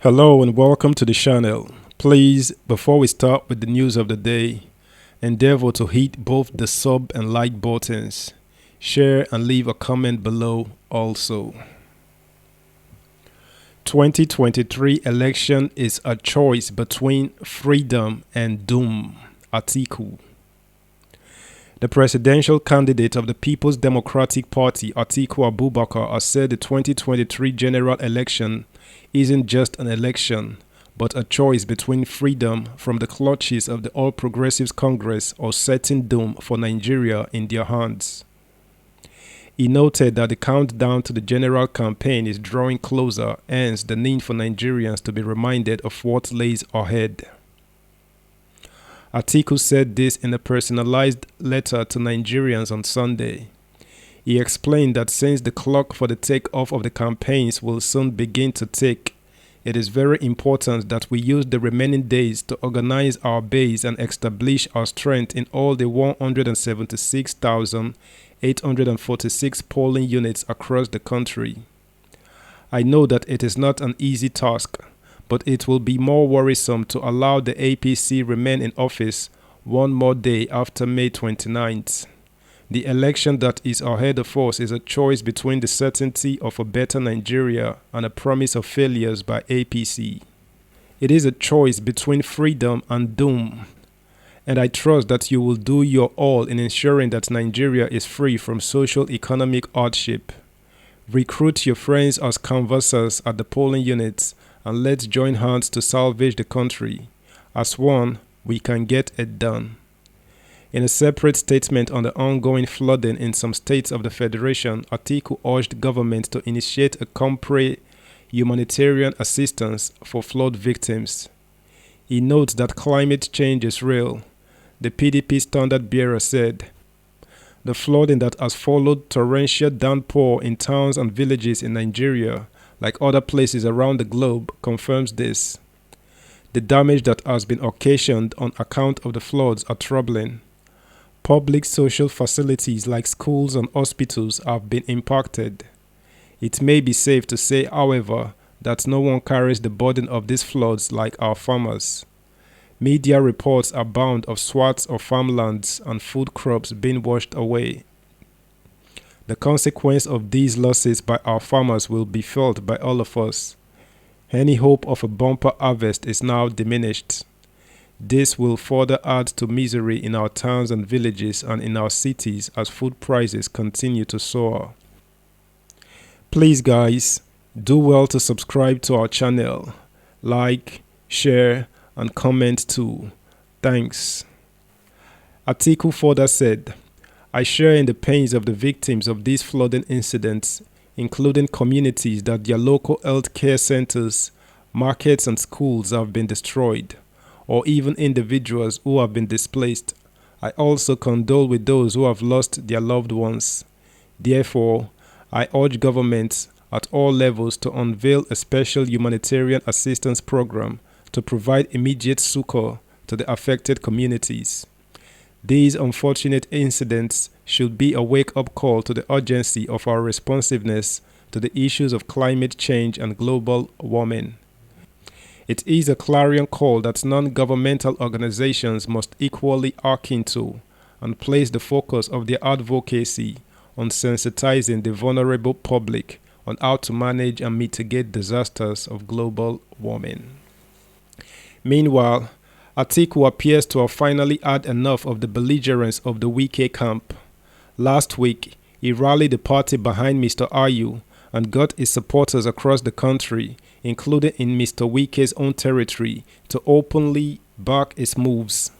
Hello and welcome to the channel. Please, before we start with the news of the day, endeavor to hit both the sub and like buttons. Share and leave a comment below also. 2023 election is a choice between freedom and doom. Atiku. The presidential candidate of the People's Democratic Party, Atiku Abubakar, has said the 2023 general election isn't just an election, but a choice between freedom from the clutches of the All Progressives Congress or setting doom for Nigeria in their hands. He noted that the countdown to the general campaign is drawing closer, hence the need for Nigerians to be reminded of what lays ahead. Atiku said this in a personalized letter to Nigerians on Sunday. He explained that since the clock for the takeoff of the campaigns will soon begin to tick, it is very important that we use the remaining days to organize our base and establish our strength in all the 176,846 polling units across the country. I know that it is not an easy task, but it will be more worrisome to allow the APC remain in office one more day after May 29th. The election that is ahead of us is a choice between the certainty of a better Nigeria and a promise of failures by APC. It is a choice between freedom and doom, and I trust that you will do your all in ensuring that Nigeria is free from social economic hardship. Recruit your friends as canvassers at the polling units and let's join hands to salvage the country. As one, we can get it done. In a separate statement on the ongoing flooding in some states of the Federation, Atiku urged government to initiate a compre humanitarian assistance for flood victims. He notes that climate change is real. The PDP standard bearer said, "The flooding that has followed torrential downpour in towns and villages in Nigeria, like other places around the globe, confirms this. The damage that has been occasioned on account of the floods are troubling. Public social facilities like schools and hospitals have been impacted. It may be safe to say, however, that no one carries the burden of these floods like our farmers. Media reports abound of swaths of farmlands and food crops being washed away. The consequence of these losses by our farmers will be felt by all of us. Any hope of a bumper harvest is now diminished. This will further add to misery in our towns and villages and in our cities as food prices continue to soar." Please guys, do well to subscribe to our channel, like, share and comment too. Thanks. Atiku further said, "I share in the pains of the victims of these flooding incidents, including communities that their local health care centers, markets and schools have been destroyed, or even individuals who have been displaced. I also condole with those who have lost their loved ones. Therefore, I urge governments at all levels to unveil a special humanitarian assistance program to provide immediate succor to the affected communities. These unfortunate incidents should be a wake-up call to the urgency of our responsiveness to the issues of climate change and global warming. It is a clarion call that non-governmental organizations must equally hearken to and place the focus of their advocacy on sensitizing the vulnerable public on how to manage and mitigate disasters of global warming." Meanwhile, Atiku appears to have finally had enough of the belligerence of the Wike camp. Last week, he rallied the party behind Mr. Ayu and got his supporters across the country, including in Mr. Wike's own territory, to openly back his moves.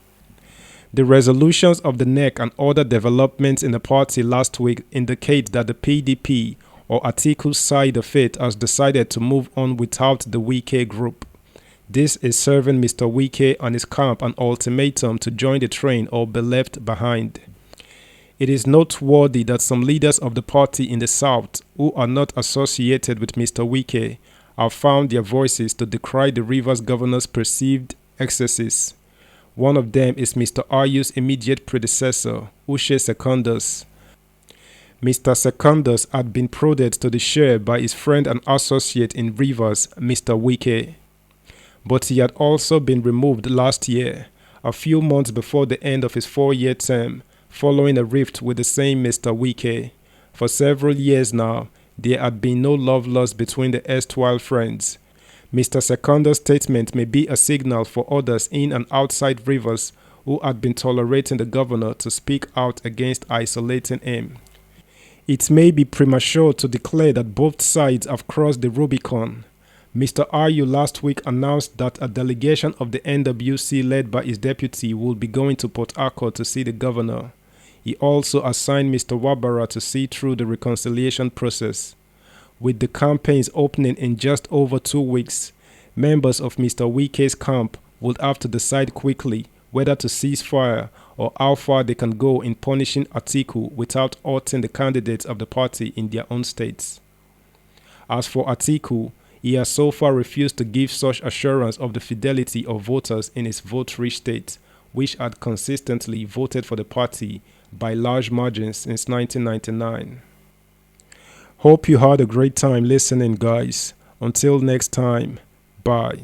The resolutions of the NEC and other developments in the party last week indicate that the PDP, or Atiku's side of it, has decided to move on without the Wike group. This is serving Mr. Wike and his camp an ultimatum to join the train or be left behind. It is noteworthy that some leaders of the party in the South, who are not associated with Mr. Wike, have found their voices to decry the Rivers governor's perceived excesses. One of them is Mr. Ayu's immediate predecessor, Uche Secondus. Mr. Secondus had been prodded to the share by his friend and associate in Rivers, Mr. Wike. but he had also been removed last year, a few months before the end of his 4-year term, following a rift with the same Mr. Wike. For several years now, there had been no love lost between the erstwhile friends. Mr. Seconda's statement may be a signal for others in and outside Rivers who had been tolerating the governor to speak out against isolating him. It may be premature to declare that both sides have crossed the Rubicon. Mr. Ayu last week announced that a delegation of the NWC led by his deputy will be going to Port Harcourt to see the governor. He also assigned Mr. Wabara to see through the reconciliation process. With the campaigns opening in just over 2 weeks, members of Mr. Wike's camp would have to decide quickly whether to cease fire or how far they can go in punishing Atiku without hurting the candidates of the party in their own states. As for Atiku, he has so far refused to give such assurance of the fidelity of voters in his vote-rich state, which had consistently voted for the party by large margins since 1999. Hope you had a great time listening, guys. Until next time, bye.